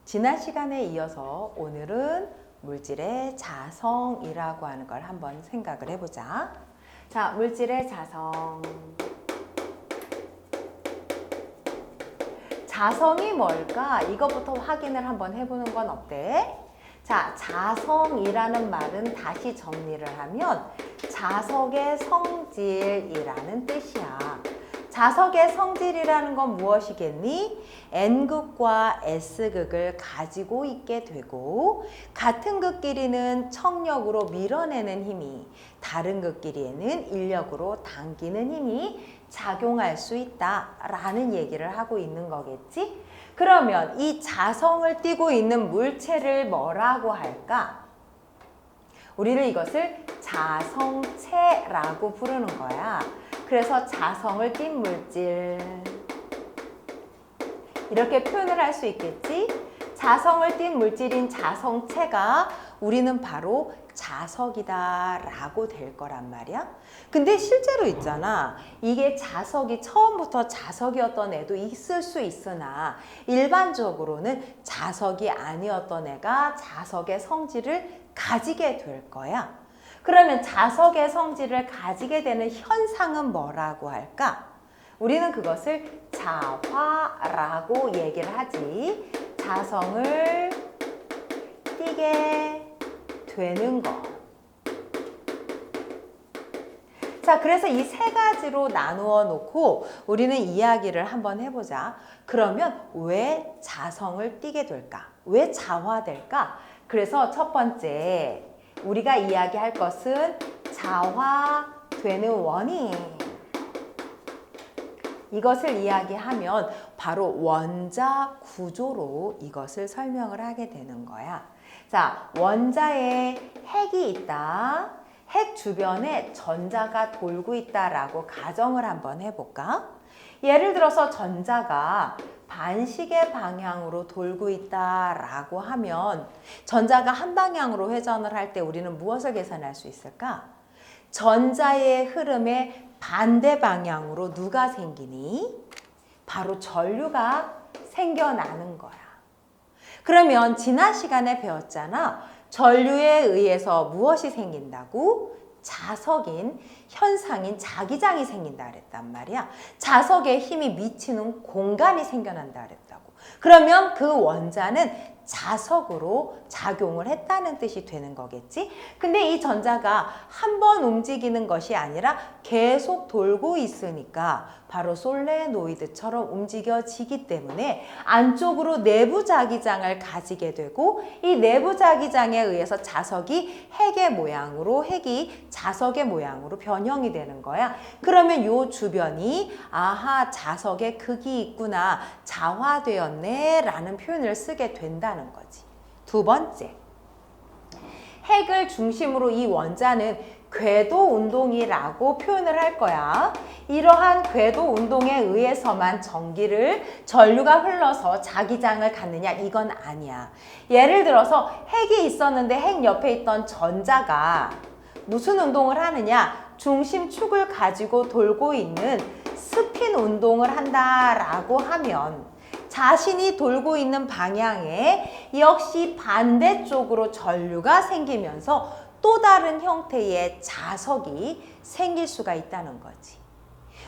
지난 시간에 이어서 오늘은 물질의 자성이라고 하는 걸 한번 생각을 해보자. 자, 물질의 자성. 자성이 뭘까? 이것부터 확인을 한번 해보는 건 어때? 자, 자성이라는 말은 다시 정리를 하면 자석의 성질이라는 뜻이야. 자석의 성질이라는 건 무엇이겠니? N극과 S극을 가지고 있게 되고 같은 극끼리는 청력으로 밀어내는 힘이 다른 극끼리에는 인력으로 당기는 힘이 작용할 수 있다라는 얘기를 하고 있는 거겠지? 그러면 이 자성을 띠고 있는 물체를 뭐라고 할까? 우리는 이것을 자성체라고 부르는 거야. 그래서 자성을 띤 물질 이렇게 표현을 할 수 있겠지? 자성을 띤 물질인 자성체가 우리는 바로 자석이다 라고 될 거란 말이야. 근데 실제로 있잖아. 이게 자석이 처음부터 자석이었던 애도 있을 수 있으나 일반적으로는 자석이 아니었던 애가 자석의 성질을 가지게 될 거야. 그러면 자석의 성질을 가지게 되는 현상은 뭐라고 할까? 우리는 그것을 자화라고 얘기를 하지. 자성을 띠게 되는 것. 자, 그래서 이 세 가지로 나누어 놓고 우리는 이야기를 한번 해보자. 그러면 왜 자성을 띠게 될까? 왜 자화될까? 그래서 첫 번째 우리가 이야기할 것은 자화되는 원인. 이것을 이야기하면 바로 원자 구조로 이것을 설명을 하게 되는 거야. 자, 원자에 핵이 있다. 핵 주변에 전자가 돌고 있다라고 가정을 한번 해볼까? 예를 들어서 전자가 반시계 방향으로 돌고 있다라고 하면 전자가 한 방향으로 회전을 할 때 우리는 무엇을 계산할 수 있을까? 전자의 흐름의 반대 방향으로 누가 생기니? 바로 전류가 생겨나는 거야. 그러면 지난 시간에 배웠잖아. 전류에 의해서 무엇이 생긴다고? 자석인 현상인 자기장이 생긴다 그랬단 말이야. 자석에 힘이 미치는 공간이 생겨난다 그랬다고. 그러면 그 원자는 자석으로 작용을 했다는 뜻이 되는 거겠지? 근데 이 전자가 한 번 움직이는 것이 아니라 계속 돌고 있으니까 바로 솔레노이드처럼 움직여지기 때문에 안쪽으로 내부 자기장을 가지게 되고 이 내부 자기장에 의해서 자석이 핵의 모양으로 핵이 자석의 모양으로 변형이 되는 거야. 그러면 요 주변이 아하 자석에 극이 있구나 자화되었네 라는 표현을 쓰게 된다는 거지. 두 번째, 핵을 중심으로 이 원자는 궤도 운동이라고 표현을 할 거야. 이러한 궤도 운동에 의해서만 전류가 흘러서 자기장을 갖느냐? 이건 아니야. 예를 들어서 핵이 있었는데 핵 옆에 있던 전자가 무슨 운동을 하느냐? 중심축을 가지고 돌고 있는 스핀 운동을 한다라고 하면 자신이 돌고 있는 방향에 역시 반대쪽으로 전류가 생기면서 또 다른 형태의 자석이 생길 수가 있다는 거지.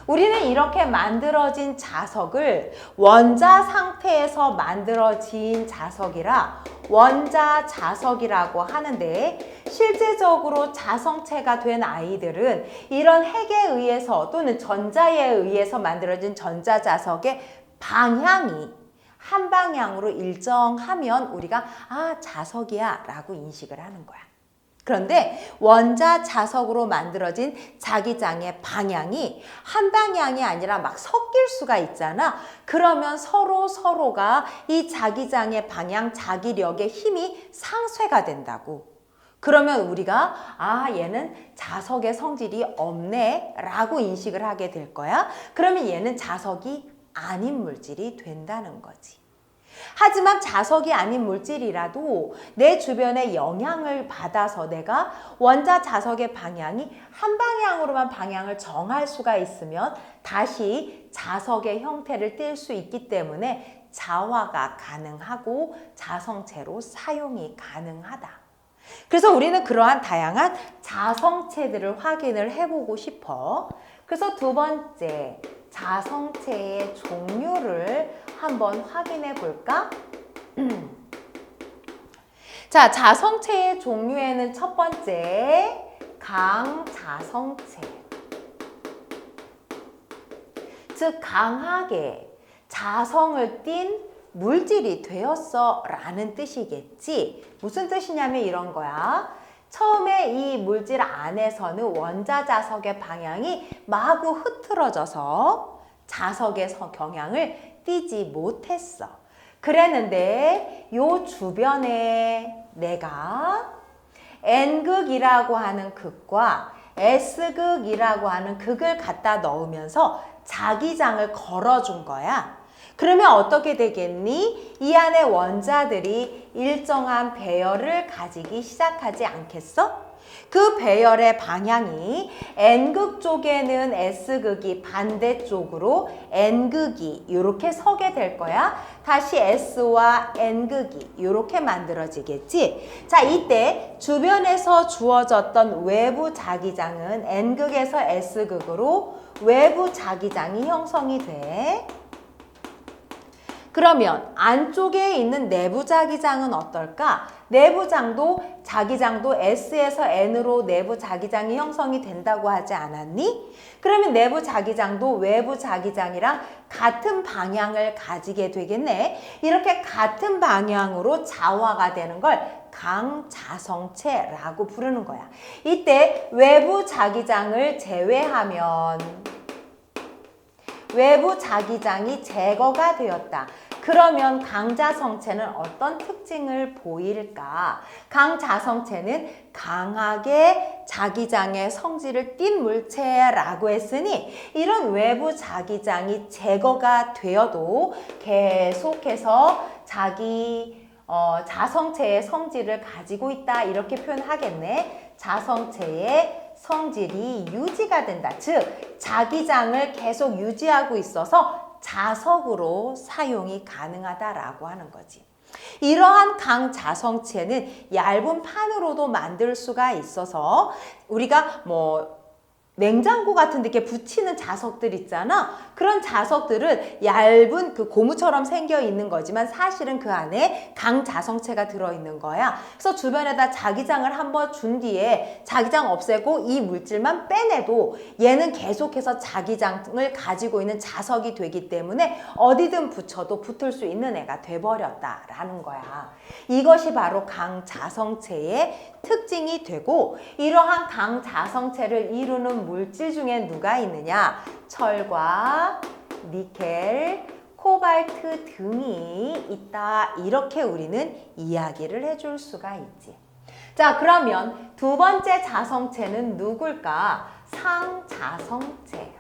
우리는 이렇게 만들어진 자석을 원자 상태에서 만들어진 자석이라 원자 자석이라고 하는데 실제적으로 자성체가 된 아이들은 이런 핵에 의해서 또는 전자에 의해서 만들어진 전자자석의 방향이 한 방향으로 일정하면 우리가 자석이야 라고 인식을 하는 거야. 그런데 원자 자석으로 만들어진 자기장의 방향이 한 방향이 아니라 막 섞일 수가 있잖아. 그러면 서로가 이 자기장의 방향, 자기력의 힘이 상쇄가 된다고. 그러면 우리가 얘는 자석의 성질이 없네 라고 인식을 하게 될 거야. 그러면 얘는 자석이 아닌 물질이 된다는 거지. 하지만 자석이 아닌 물질이라도 내 주변에 영향을 받아서 내가 원자 자석의 방향이 한 방향으로만 방향을 정할 수가 있으면 다시 자석의 형태를 띌 수 있기 때문에 자화가 가능하고 자성체로 사용이 가능하다. 그래서 우리는 그러한 다양한 자성체들을 확인을 해보고 싶어. 그래서 두 번째, 자성체의 종류를 한번 확인해 볼까? 자, 자성체의 종류에는 첫 번째, 강자성체. 즉, 강하게 자성을 띤 물질이 되었어 라는 뜻이겠지. 무슨 뜻이냐면 이런 거야. 처음에 이 물질 안에서는 원자자석의 방향이 마구 흐트러져서 자석의 경향을 띠지 못했어. 그랬는데 요 주변에 내가 N극이라고 하는 극과 S극이라고 하는 극을 갖다 넣으면서 자기장을 걸어준 거야. 그러면 어떻게 되겠니? 이 안에 원자들이 일정한 배열을 가지기 시작하지 않겠어? 그 배열의 방향이 N극 쪽에는 S극이 반대쪽으로 N극이 이렇게 서게 될 거야. 다시 S와 N극이 이렇게 만들어지겠지. 자, 이때 주변에서 주어졌던 외부 자기장은 N극에서 S극으로 외부 자기장이 형성이 돼. 그러면 안쪽에 있는 내부 자기장은 어떨까? 내부장도 자기장도 S에서 N으로 내부 자기장이 형성이 된다고 하지 않았니? 그러면 내부 자기장도 외부 자기장이랑 같은 방향을 가지게 되겠네. 이렇게 같은 방향으로 자화가 되는 걸 강자성체라고 부르는 거야. 이때 외부 자기장을 제외하면 외부 자기장이 제거가 되었다. 그러면 강자성체는 어떤 특징을 보일까? 강자성체는 강하게 자기장의 성질을 띤 물체라고 했으니 이런 외부 자기장이 제거가 되어도 계속해서 자성체의 성질을 가지고 있다. 이렇게 표현하겠네. 자성체의 성질이 유지가 된다. 즉, 자기장을 계속 유지하고 있어서 자석으로 사용이 가능하다라고 하는 거지. 이러한 강자성체는 얇은 판으로도 만들 수가 있어서 우리가 냉장고 같은 데 이렇게 붙이는 자석들 있잖아. 그런 자석들은 얇은 그 고무처럼 생겨 있는 거지만 사실은 그 안에 강자성체가 들어있는 거야. 그래서 주변에다 자기장을 한번 준 뒤에 자기장 없애고 이 물질만 빼내도 얘는 계속해서 자기장을 가지고 있는 자석이 되기 때문에 어디든 붙여도 붙을 수 있는 애가 돼버렸다라는 거야. 이것이 바로 강자성체의 특징이 되고 이러한 강자성체를 이루는 물질 중에 누가 있느냐? 철과 니켈, 코발트 등이 있다. 이렇게 우리는 이야기를 해줄 수가 있지. 자, 그러면 두 번째 자성체는 누굴까? 상자성체.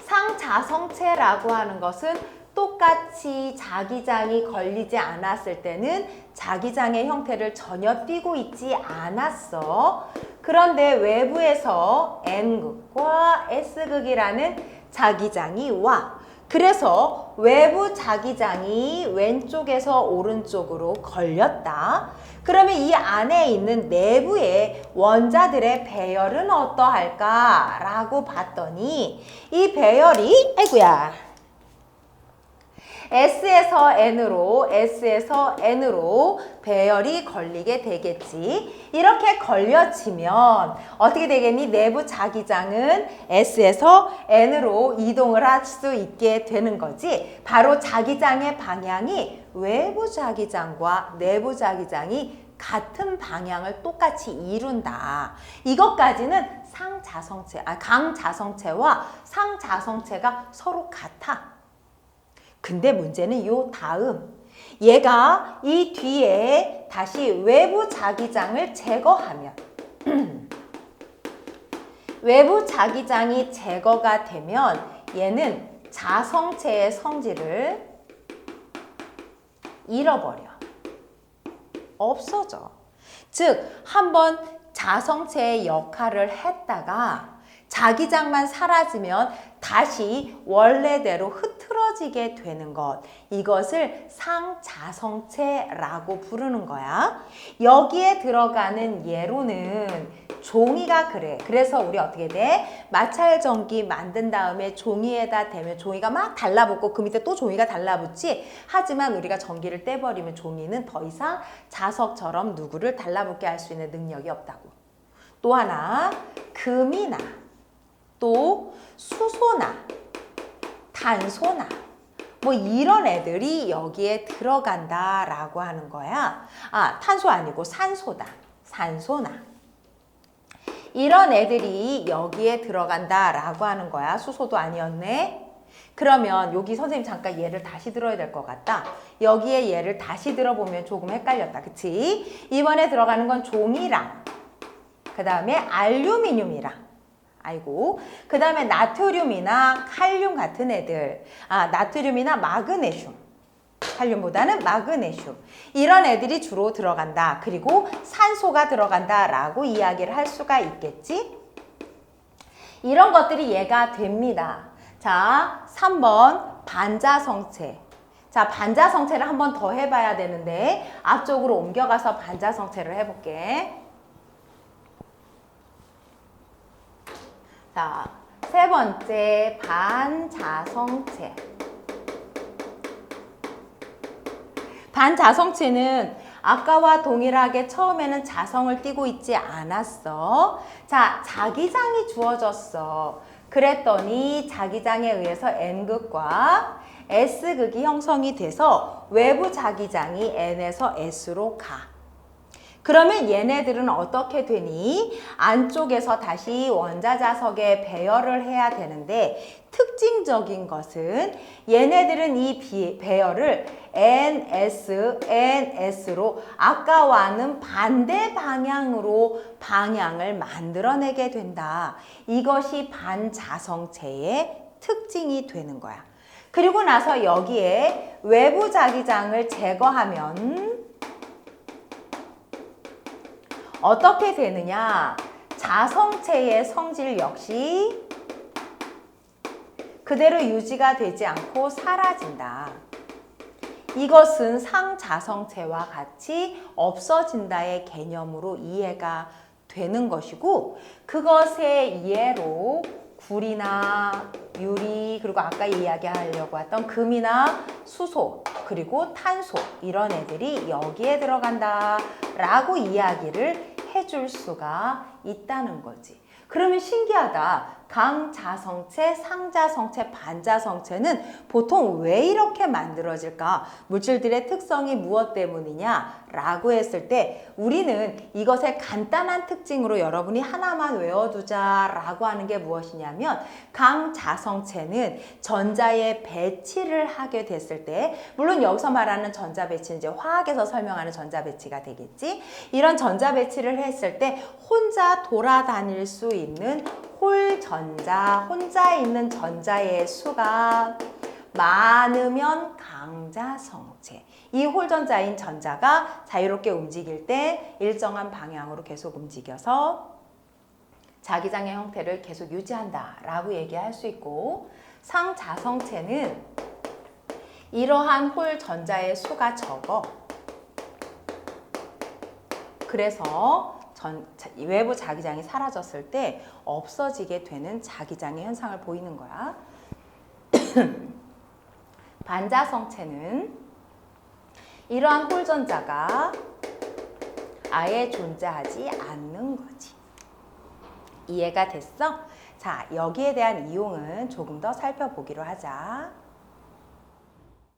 상자성체라고 하는 것은 똑같이 자기장이 걸리지 않았을 때는 자기장의 형태를 전혀 띠고 있지 않았어. 그런데 외부에서 N극과 S극이라는 자기장이 와. 그래서 외부 자기장이 왼쪽에서 오른쪽으로 걸렸다. 그러면 이 안에 있는 내부의 원자들의 배열은 어떠할까? 라고 봤더니 이 배열이 S에서 N으로 배열이 걸리게 되겠지. 이렇게 걸려지면 어떻게 되겠니? 내부 자기장은 S에서 N으로 이동을 할 수 있게 되는 거지. 바로 자기장의 방향이 외부 자기장과 내부 자기장이 같은 방향을 똑같이 이룬다. 이것까지는 강자성체와 상자성체가 서로 같아. 근데 문제는 요 다음, 얘가 이 뒤에 다시 외부 자기장을 제거하면 외부 자기장이 제거가 되면 얘는 자성체의 성질을 잃어버려. 없어져. 즉, 한번 자성체의 역할을 했다가 자기장만 사라지면 다시 원래대로 흐트러져 없어지게 되는 것, 이것을 상자성체라고 부르는 거야. 여기에 들어가는 예로는 종이가 그래. 그래서 우리 어떻게 돼? 마찰전기 만든 다음에 종이에다 대면 종이가 막 달라붙고 그 밑에 또 종이가 달라붙지. 하지만 우리가 전기를 떼버리면 종이는 더 이상 자석처럼 누구를 달라붙게 할 수 있는 능력이 없다고. 또 하나, 금이나 또 수소나 탄소나 뭐 이런 애들이 여기에 들어간다라고 하는 거야. 아, 탄소 아니고 산소다. 산소나. 이런 애들이 여기에 들어간다라고 하는 거야. 수소도 아니었네. 그러면 여기 선생님 잠깐 얘를 다시 들어야 될 것 같다. 여기에 얘를 다시 들어보면 조금 헷갈렸다. 그치? 이번에 들어가는 건 종이랑 그 다음에 알루미늄이랑 아이고 그 다음에 나트륨이나 칼륨 같은 애들. 아, 나트륨이나 마그네슘. 칼륨보다는 마그네슘. 이런 애들이 주로 들어간다. 그리고 산소가 들어간다라고 이야기를 할 수가 있겠지? 이런 것들이 이해가 됩니다. 자, 3번 반자성체. 자, 반자성체를 한 번 더 해봐야 되는데 앞쪽으로 옮겨가서 반자성체를 해볼게. 자, 세 번째 반자성체. 반자성체는 아까와 동일하게 처음에는 자성을 띠고 있지 않았어. 자, 자기장이 주어졌어. 그랬더니 자기장에 의해서 N극과 S극이 형성이 돼서 외부 자기장이 N에서 S로 가. 그러면 얘네들은 어떻게 되니? 안쪽에서 다시 원자자석에 배열을 해야 되는데 특징적인 것은 얘네들은 이 배열을 NS, NS로 아까와는 반대 방향으로 방향을 만들어내게 된다. 이것이 반자성체의 특징이 되는 거야. 그리고 나서 여기에 외부 자기장을 제거하면 어떻게 되느냐? 자성체의 성질 역시 그대로 유지가 되지 않고 사라진다. 이것은 상자성체와 같이 없어진다의 개념으로 이해가 되는 것이고 그것의 예로 구리나 유리 그리고 아까 이야기하려고 했던 금이나 수소 그리고 탄소 이런 애들이 여기에 들어간다 라고 이야기를 해줄 수가 있다는 거지. 그러면 신기하다. 강자성체, 상자성체, 반자성체는 보통 왜 이렇게 만들어질까? 물질들의 특성이 무엇 때문이냐? 라고 했을 때 우리는 이것의 간단한 특징으로 여러분이 하나만 외워두자 라고 하는 게 무엇이냐면 강자성체는 전자의 배치를 하게 됐을 때 물론 여기서 말하는 전자 배치는 이제 화학에서 설명하는 전자 배치가 되겠지? 이런 전자 배치를 했을 때 혼자 돌아다닐 수 있는 홀전자, 혼자 있는 전자의 수가 많으면 강자성체. 이 홀전자인 전자가 자유롭게 움직일 때 일정한 방향으로 계속 움직여서 자기장의 형태를 계속 유지한다라고 얘기할 수 있고 상자성체는 이러한 홀전자의 수가 적어. 그래서 외부 자기장이 사라졌을 때 없어지게 되는 자기장의 현상을 보이는 거야. 반자성체는 이러한 홀전자가 아예 존재하지 않는 거지. 이해가 됐어? 자, 여기에 대한 이용은 조금 더 살펴보기로 하자.